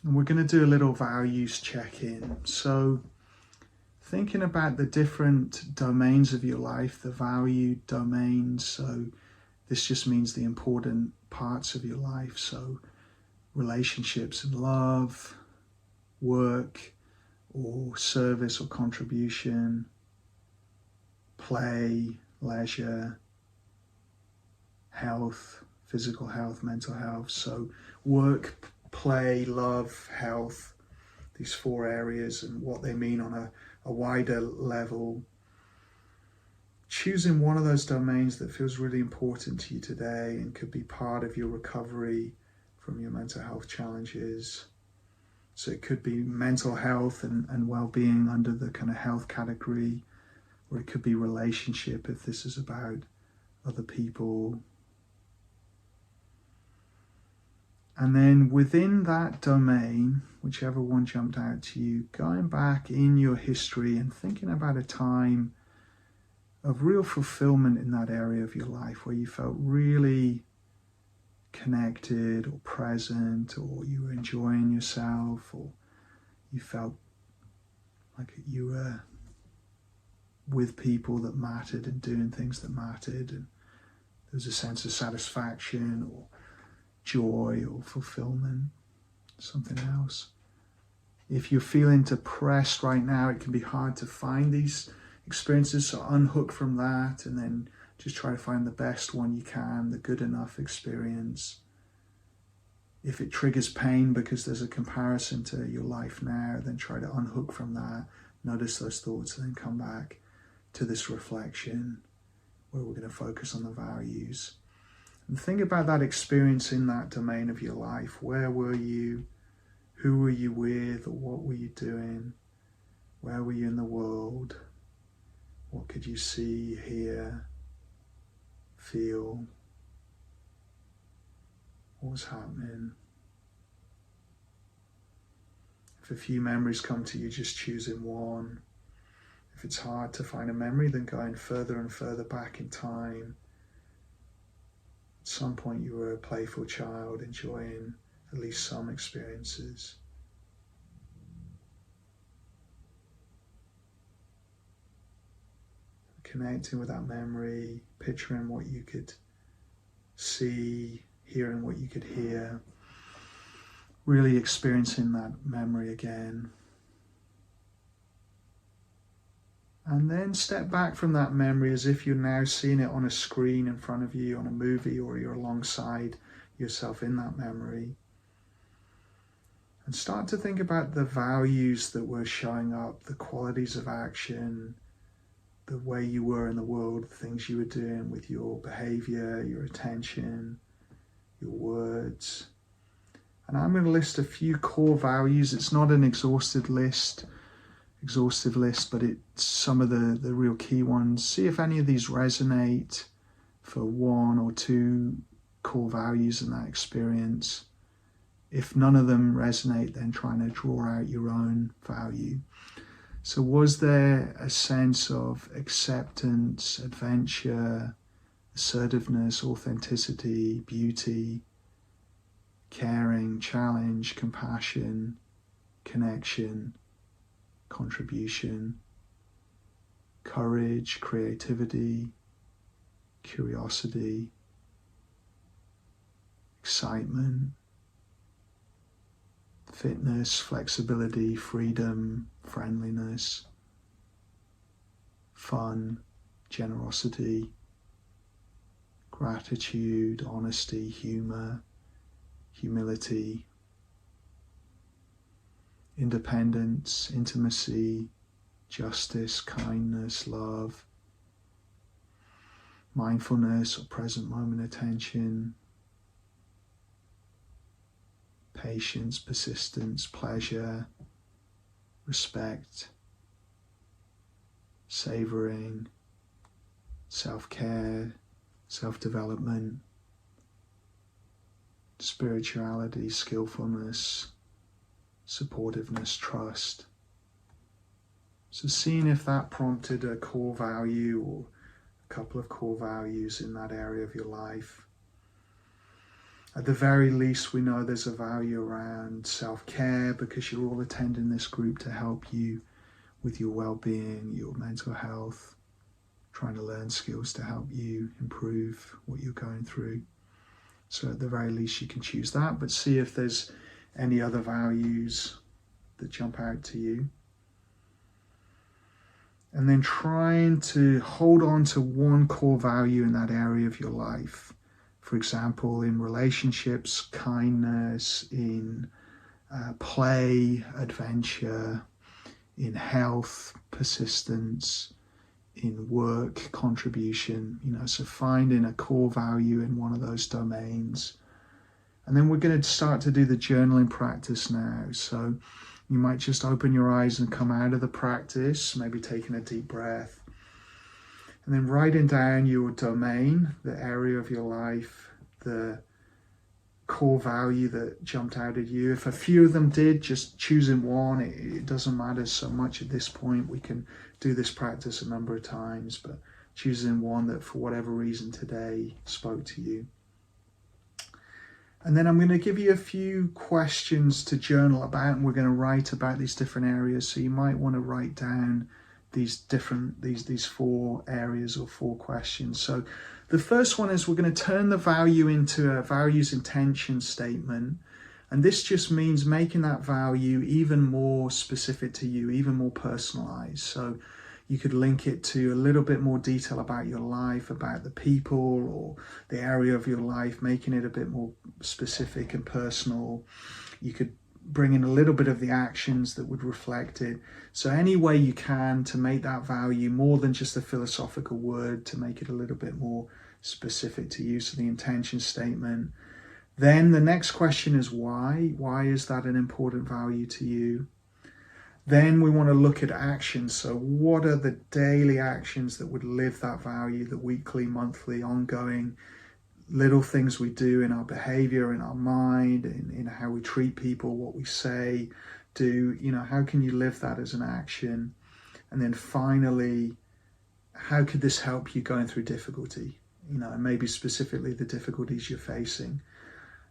And we're going to do a little values check-in. So thinking about the different domains of your life, the value domains. So this just means the important parts of your life. So relationships and love, work or service or contribution, play, leisure, health, physical health, mental health. So work, play, love, health, these four areas and what they mean on a wider level. Choosing one of those domains that feels really important to you today and could be part of your recovery from your mental health challenges. So it could be mental health and well-being under the kind of health category, or it could be relationship if this is about other people. And then within that domain, whichever one jumped out to you, going back in your history and thinking about a time of real fulfillment in that area of your life where you felt really connected or present, or you were enjoying yourself, or you felt like you were with people that mattered and doing things that mattered, and there was a sense of satisfaction or joy or fulfillment, something else. If you're feeling depressed right now, it can be hard to find these experiences, so unhook from that and then just try to find the best one you can, the good enough experience. If it triggers pain because there's a comparison to your life now, then try to unhook from that, notice those thoughts, and then come back to this reflection where we're going to focus on the values. And think about that experience in that domain of your life. Where were you? Who were you with? Or what were you doing? Where were you in the world? What could you see, hear, feel? What was happening? If a few memories come to you, just choosing one. If it's hard to find a memory, then going further and further back in time. At some point you were a playful child, enjoying at least some experiences. Connecting with that memory, picturing what you could see, hearing what you could hear, really experiencing that memory again. And then step back from that memory as if you're now seeing it on a screen in front of you, on a movie, or you're alongside yourself in that memory. And start to think about the values that were showing up, the qualities of action, the way you were in the world, the things you were doing with your behavior, your attention, your words. And I'm going to list a few core values. It's not an exhaustive list, but it's some of the real key ones. See if any of these resonate for one or two core values in that experience. If none of them resonate, then trying to draw out your own value. So was there a sense of acceptance, adventure, assertiveness, authenticity, beauty, caring, challenge, compassion, connection, contribution, courage, creativity, curiosity, excitement, fitness, flexibility, freedom, friendliness, fun, generosity, gratitude, honesty, humor, humility, independence, intimacy, justice, kindness, love, mindfulness or present moment attention, patience, persistence, pleasure, respect, savoring, self-care, self-development, spirituality, skillfulness, supportiveness, trust. So seeing if that prompted a core value or a couple of core values in that area of your life. At the very least, we know there's a value around self-care, because you're all attending this group to help you with your well-being, your mental health, trying to learn skills to help you improve what you're going through. So at the very least, you can choose that, but see if there's any other values that jump out to you. And then trying to hold on to one core value in that area of your life. For example, in relationships, kindness, in play, adventure, in health, persistence, in work, contribution, so finding a core value in one of those domains. And then we're going to start to do the journaling practice now. So you might just open your eyes and come out of the practice, maybe taking a deep breath, and then writing down your domain, the area of your life, the core value that jumped out at you. If a few of them did, just choosing one. It doesn't matter so much at this point. We can do this practice a number of times, but choosing one that for whatever reason today spoke to you. And then I'm going to give you a few questions to journal about, and we're going to write about these different areas. So you might want to write down these 4 areas or 4 questions. So the first one is we're going to turn the value into a values intention statement. And this just means making that value even more specific to you, even more personalized. So you could link it to a little bit more detail about your life, about the people or the area of your life, making it a bit more specific and personal. You could bring in a little bit of the actions that would reflect it. So any way you can to make that value more than just a philosophical word, to make it a little bit more specific to you. So the intention statement. Then the next question is why? Why is that an important value to you? Then we want to look at actions. So what are the daily actions that would live that value, the weekly, monthly, ongoing little things we do in our behavior, in our mind, in how we treat people, what we say, do, how can you live that as an action? And then finally, how could this help you going through difficulty? And maybe specifically the difficulties you're facing.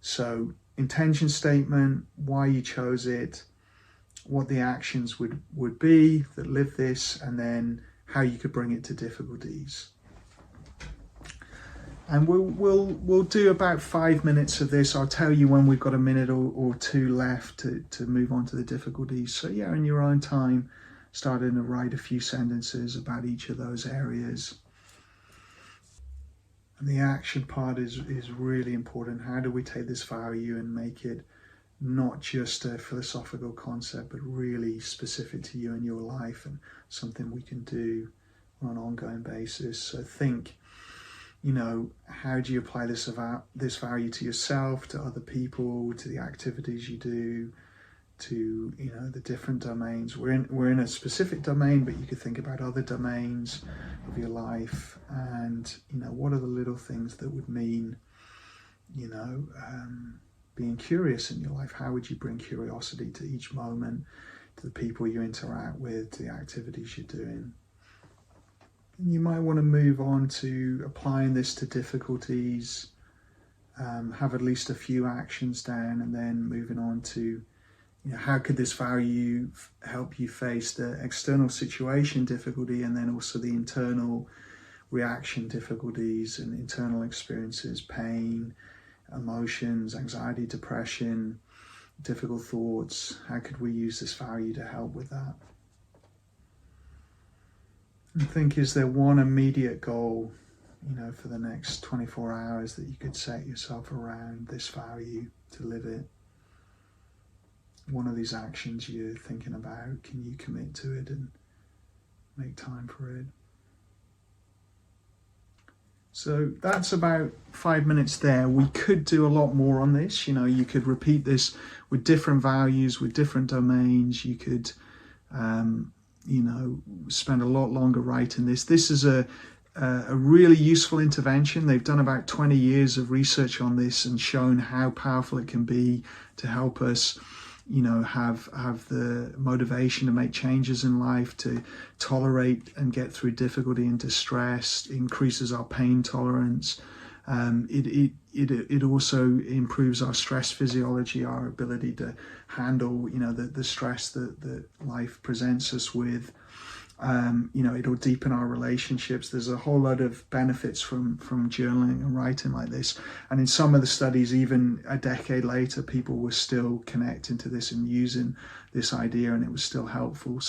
So intention statement, why you chose it, what the actions would be that live this, and then how you could bring it to difficulties. And we'll do about 5 minutes of this. I'll tell you when we've got a minute or 2 left to move on to the difficulties. So yeah, in your own time, starting to write a few sentences about each of those areas. And the action part is really important. How do we take this value and make it not just a philosophical concept, but really specific to you and your life, and something we can do on an ongoing basis? So think, how do you apply this value to yourself, to other people, to the activities you do, to the different domains. We're in a specific domain, but you could think about other domains of your life, and what are the little things that would mean being curious in your life. How would you bring curiosity to each moment, to the people you interact with, to the activities you're doing? And you might want to move on to applying this to difficulties, have at least a few actions down, and then moving on to how could this value help you face the external situation difficulty, and then also the internal reaction difficulties and internal experiences, pain, emotions, anxiety, depression, difficult thoughts. How could we use this value to help with that? And think, is there one immediate goal, for the next 24 hours that you could set yourself around this value to live it? One of these actions you're thinking about, can you commit to it and make time for it? So that's about 5 minutes there. We could do a lot more on this. You could repeat this with different values, with different domains. You could, spend a lot longer writing this. This is a really useful intervention. They've done about 20 years of research on this and shown how powerful it can be to help us have the motivation to make changes in life, to tolerate and get through difficulty and distress, increases our pain tolerance. It it also improves our stress physiology, our ability to handle, the stress that life presents us with. It'll deepen our relationships. There's a whole lot of benefits from journaling and writing like this. And in some of the studies, even a decade later, people were still connecting to this and using this idea, and it was still helpful.